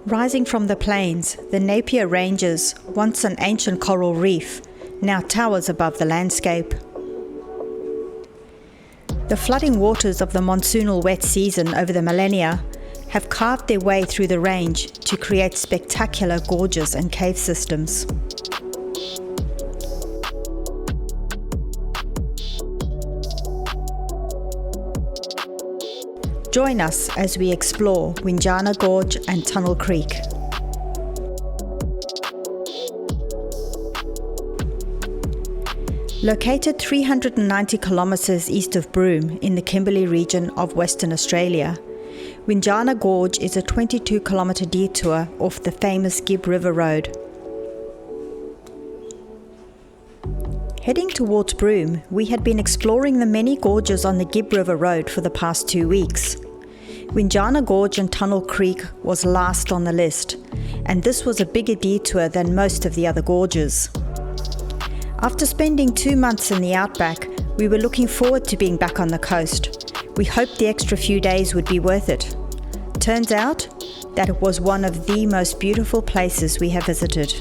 Rising from the plains, the Napier Ranges, once an ancient coral reef, now towers above the landscape. The flooding waters of the monsoonal wet season over the millennia have carved their way through the range to create spectacular gorges and cave systems. Join us as we explore Winjana Gorge and Tunnel Creek. Located 390 kilometres east of Broome in the Kimberley region of Western Australia, Windjana Gorge is a 22-kilometre detour off the famous Gibb River Road. Heading towards Broome, we had been exploring the many gorges on the Gibb River Road for the past 2 weeks. Winjana Gorge and Tunnel Creek was last on the list, and this was a bigger detour than most of the other gorges. After spending 2 months in the outback, we were looking forward to being back on the coast. We hoped the extra few days would be worth it. Turns out that it was one of the most beautiful places we have visited.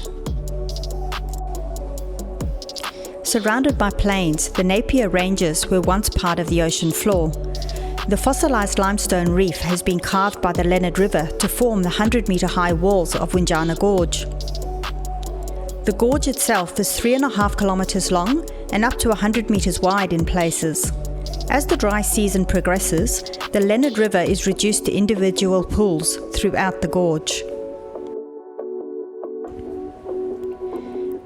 Surrounded by plains, the Napier Ranges were once part of the ocean floor. The fossilized limestone reef has been carved by the Leonard River to form the 100-metre-high walls of Windjana Gorge. The gorge itself is 3.5 kilometres long and up to 100 metres wide in places. As the dry season progresses, the Leonard River is reduced to individual pools throughout the gorge.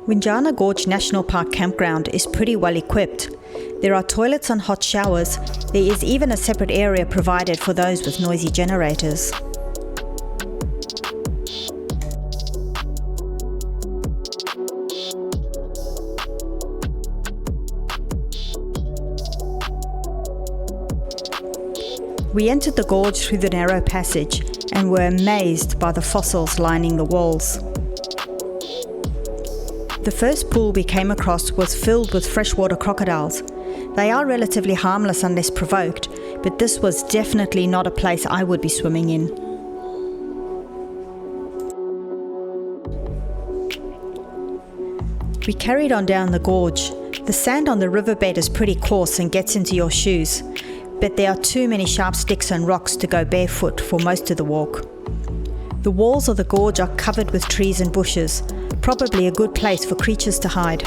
Winjana Gorge National Park Campground is pretty well equipped. There are toilets and hot showers. There is even a separate area provided for those with noisy generators. We entered the gorge through the narrow passage and were amazed by the fossils lining the walls. The first pool we came across was filled with freshwater crocodiles. They are relatively harmless unless provoked, but this was definitely not a place I would be swimming in. We carried on down the gorge. The sand on the riverbed is pretty coarse and gets into your shoes, but there are too many sharp sticks and rocks to go barefoot for most of the walk. The walls of the gorge are covered with trees and bushes, probably a good place for creatures to hide.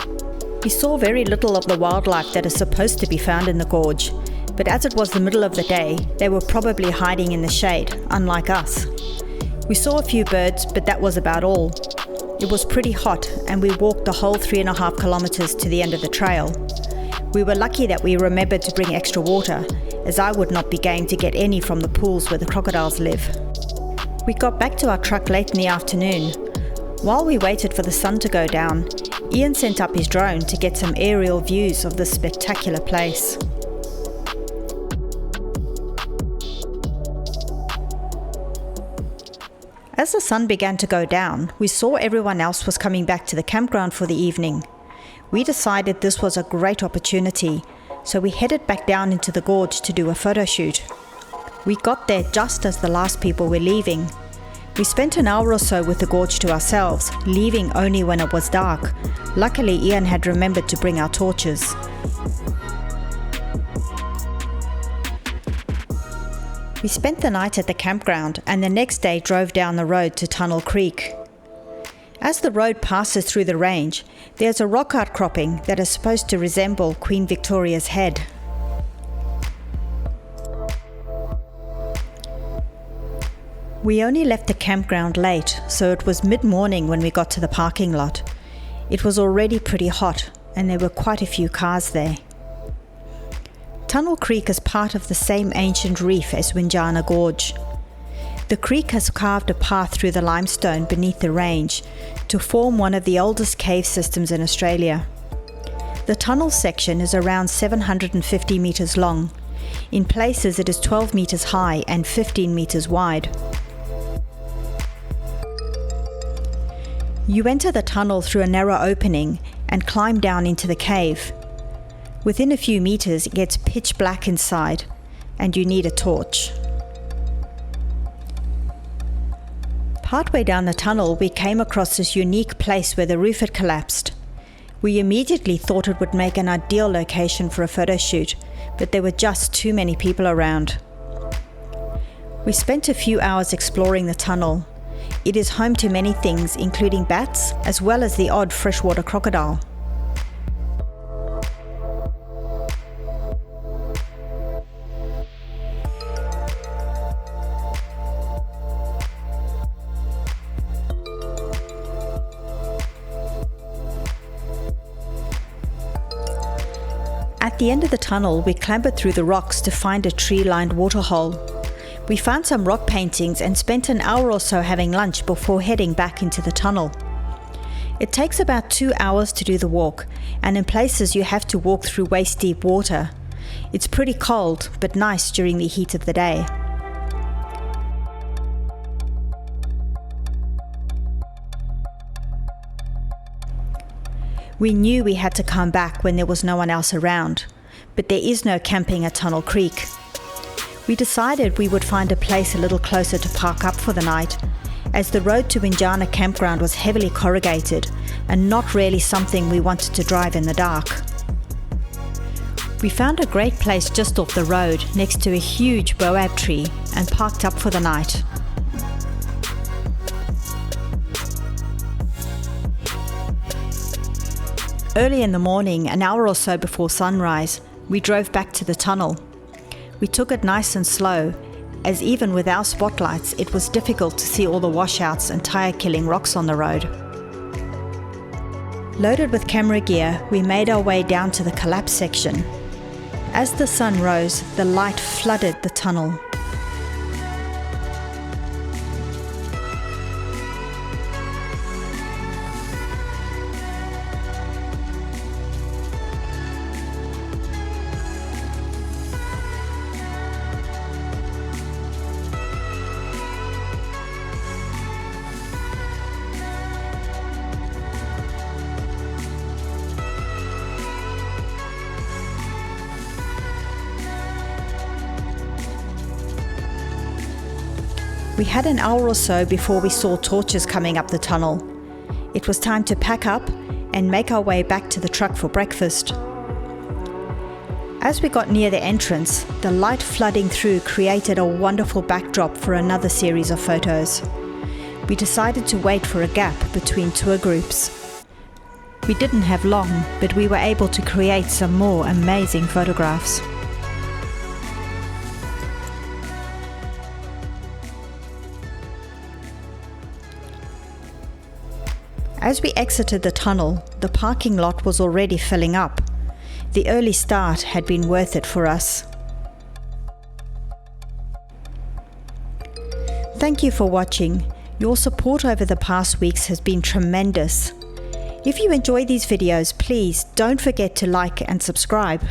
We saw very little of the wildlife that is supposed to be found in the gorge, but as it was the middle of the day, they were probably hiding in the shade, unlike us. We saw a few birds, but that was about all. It was pretty hot, and we walked the whole 3.5 kilometres to the end of the trail. We were lucky that we remembered to bring extra water, as I would not be game to get any from the pools where the crocodiles live. We got back to our truck late in the afternoon. While we waited for the sun to go down, Ian sent up his drone to get some aerial views of this spectacular place. As the sun began to go down, we saw everyone else was coming back to the campground for the evening. We decided this was a great opportunity, so we headed back down into the gorge to do a photo shoot. We got there just as the last people were leaving. We spent an hour or so with the gorge to ourselves, leaving only when it was dark. Luckily, Ian had remembered to bring our torches. We spent the night at the campground and the next day drove down the road to Tunnel Creek. As the road passes through the range, there's a rock outcropping that is supposed to resemble Queen Victoria's head. We only left the campground late, so it was mid-morning when we got to the parking lot. It was already pretty hot, and there were quite a few cars there. Tunnel Creek is part of the same ancient reef as Windjana Gorge. The creek has carved a path through the limestone beneath the range to form one of the oldest cave systems in Australia. The tunnel section is around 750 metres long. In places it is 12 metres high and 15 metres wide. You enter the tunnel through a narrow opening and climb down into the cave. Within a few meters, it gets pitch black inside, and you need a torch. Partway down the tunnel, we came across this unique place where the roof had collapsed. We immediately thought it would make an ideal location for a photo shoot, but there were just too many people around. We spent a few hours exploring the tunnel. It is home to many things, including bats, as well as the odd freshwater crocodile. At the end of the tunnel, we clambered through the rocks to find a tree-lined waterhole. We found some rock paintings and spent an hour or so having lunch before heading back into the tunnel. It takes about 2 hours to do the walk, and in places you have to walk through waist-deep water. It's pretty cold, but nice during the heat of the day. We knew we had to come back when there was no one else around, but there is no camping at Tunnel Creek. We decided we would find a place a little closer to park up for the night, as the road to Winjana campground was heavily corrugated and not really something we wanted to drive in the dark. We found a great place just off the road next to a huge boab tree and parked up for the night. Early in the morning, an hour or so before sunrise, we drove back to the tunnel. We took it nice and slow, as even with our spotlights, it was difficult to see all the washouts and tire-killing rocks on the road. Loaded with camera gear, we made our way down to the collapse section. As the sun rose, the light flooded the tunnel. We had an hour or so before we saw torches coming up the tunnel. It was time to pack up and make our way back to the truck for breakfast. As we got near the entrance, the light flooding through created a wonderful backdrop for another series of photos. We decided to wait for a gap between tour groups. We didn't have long, but we were able to create some more amazing photographs. As we exited the tunnel, the parking lot was already filling up. The early start had been worth it for us. Thank you for watching. Your support over the past weeks has been tremendous. If you enjoy these videos, please don't forget to like and subscribe.